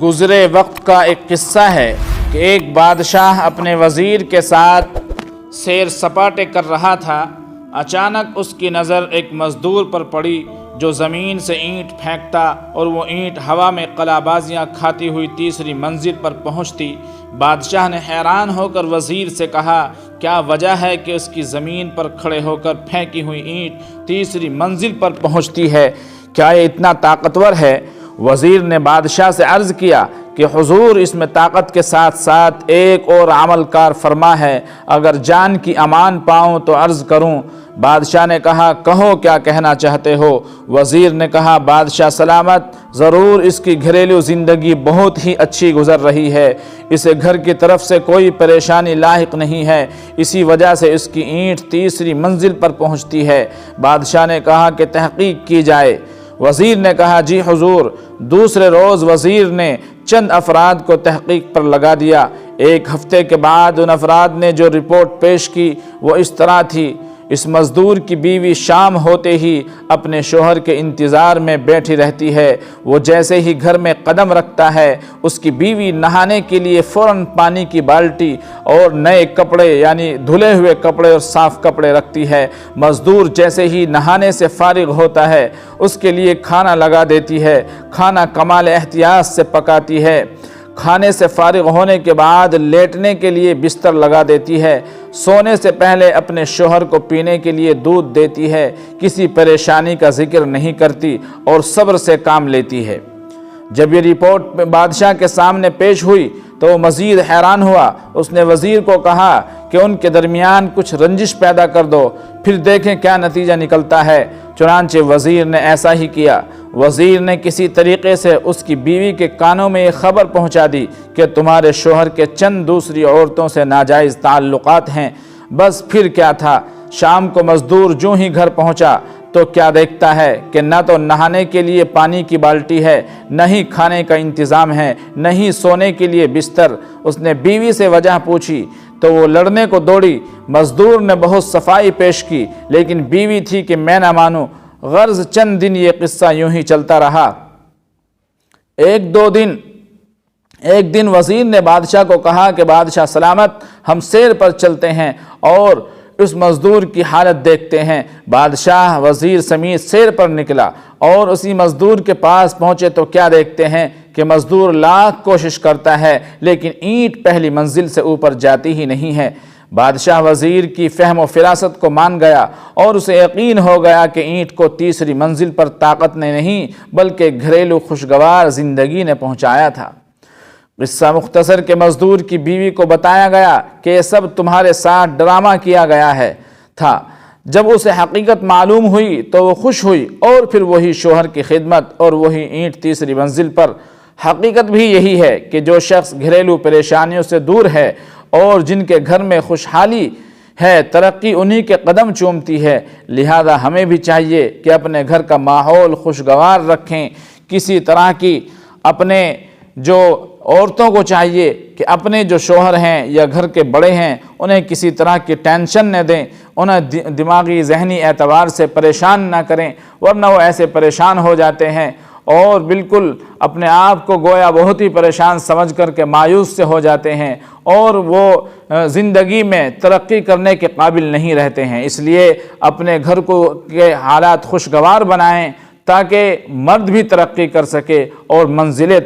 گزرے وقت کا ایک قصہ ہے کہ ایک بادشاہ اپنے وزیر کے ساتھ سیر سپاٹے کر رہا تھا۔ اچانک اس کی نظر ایک مزدور پر پڑی جو زمین سے اینٹ پھینکتا اور وہ اینٹ ہوا میں قلابازیاں کھاتی ہوئی تیسری منزل پر پہنچتی۔ بادشاہ نے حیران ہو کر وزیر سے کہا، کیا وجہ ہے کہ اس کی زمین پر کھڑے ہو کر پھینکی ہوئی اینٹ تیسری منزل پر پہنچتی ہے؟ کیا یہ اتنا طاقتور ہے؟ وزیر نے بادشاہ سے عرض کیا کہ حضور، اس میں طاقت کے ساتھ ساتھ ایک اور عمل کار فرما ہے، اگر جان کی امان پاؤں تو عرض کروں؟ بادشاہ نے کہا، کہو کیا کہنا چاہتے ہو؟ وزیر نے کہا، بادشاہ سلامت، ضرور اس کی گھریلو زندگی بہت ہی اچھی گزر رہی ہے، اسے گھر کی طرف سے کوئی پریشانی لاحق نہیں ہے، اسی وجہ سے اس کی اینٹ تیسری منزل پر پہنچتی ہے۔ بادشاہ نے کہا کہ تحقیق کی جائے۔ وزیر نے کہا، جی حضور۔ دوسرے روز وزیر نے چند افراد کو تحقیق پر لگا دیا۔ ایک ہفتے کے بعد ان افراد نے جو رپورٹ پیش کی وہ اس طرح تھی: اس مزدور کی بیوی شام ہوتے ہی اپنے شوہر کے انتظار میں بیٹھی رہتی ہے۔ وہ جیسے ہی گھر میں قدم رکھتا ہے، اس کی بیوی نہانے کے لیے فوراً پانی کی بالٹی اور نئے کپڑے یعنی دھلے ہوئے کپڑے اور صاف کپڑے رکھتی ہے۔ مزدور جیسے ہی نہانے سے فارغ ہوتا ہے، اس کے لیے کھانا لگا دیتی ہے۔ کھانا کمال احتیاط سے پکاتی ہے۔ کھانے سے فارغ ہونے کے بعد لیٹنے کے لیے بستر لگا دیتی ہے۔ سونے سے پہلے اپنے شوہر کو پینے کے لیے دودھ دیتی ہے۔ کسی پریشانی کا ذکر نہیں کرتی اور صبر سے کام لیتی ہے۔ جب یہ رپورٹ بادشاہ کے سامنے پیش ہوئی تو وہ مزید حیران ہوا۔ اس نے وزیر کو کہا کہ ان کے درمیان کچھ رنجش پیدا کر دو، پھر دیکھیں کیا نتیجہ نکلتا ہے۔ چنانچہ وزیر نے ایسا ہی کیا۔ وزیر نے کسی طریقے سے اس کی بیوی کے کانوں میں یہ خبر پہنچا دی کہ تمہارے شوہر کے چند دوسری عورتوں سے ناجائز تعلقات ہیں۔ بس پھر کیا تھا، شام کو مزدور جو ہی گھر پہنچا تو کیا دیکھتا ہے کہ نہ تو نہانے کے لیے پانی کی بالٹی ہے، نہ ہی کھانے کا انتظام ہے، نہ ہی سونے کے لیے بستر۔ اس نے بیوی سے وجہ پوچھی تو وہ لڑنے کو دوڑی۔ مزدور نے بہت صفائی پیش کی، لیکن بیوی تھی کہ میں نہ مانوں۔ غرض چند دن یہ قصہ یوں ہی چلتا رہا۔ ایک دن وزیر نے بادشاہ کو کہا کہ بادشاہ سلامت، ہم سیر پر چلتے ہیں اور اس مزدور کی حالت دیکھتے ہیں۔ بادشاہ وزیر سمیت سیر پر نکلا اور اسی مزدور کے پاس پہنچے تو کیا دیکھتے ہیں کہ مزدور لاکھ کوشش کرتا ہے لیکن اینٹ پہلی منزل سے اوپر جاتی ہی نہیں ہے۔ بادشاہ وزیر کی فہم و فراست کو مان گیا اور اسے یقین ہو گیا کہ اینٹ کو تیسری منزل پر طاقت نے نہیں بلکہ گھریلو خوشگوار زندگی نے پہنچایا تھا۔ قصہ مختصر کہ مزدور کی بیوی کو بتایا گیا کہ یہ سب تمہارے ساتھ ڈرامہ کیا گیا تھا۔ جب اسے حقیقت معلوم ہوئی تو وہ خوش ہوئی اور پھر وہی شوہر کی خدمت اور وہی اینٹ تیسری منزل پر۔ حقیقت بھی یہی ہے کہ جو شخص گھریلو پریشانیوں سے دور ہے اور جن کے گھر میں خوشحالی ہے، ترقی انہی کے قدم چومتی ہے۔ لہذا ہمیں بھی چاہیے کہ اپنے گھر کا ماحول خوشگوار رکھیں۔ کسی طرح کی اپنے جو عورتوں کو چاہیے کہ اپنے جو شوہر ہیں یا گھر کے بڑے ہیں انہیں کسی طرح کی ٹینشن نہ دیں، انہیں دماغی ذہنی اعتبار سے پریشان نہ کریں، ورنہ وہ ایسے پریشان ہو جاتے ہیں اور بالکل اپنے آپ کو گویا بہت ہی پریشان سمجھ کر کے مایوس سے ہو جاتے ہیں اور وہ زندگی میں ترقی کرنے کے قابل نہیں رہتے ہیں۔ اس لیے اپنے گھر کو کے حالات خوشگوار بنائیں تاکہ مرد بھی ترقی کر سکے اور منزلیں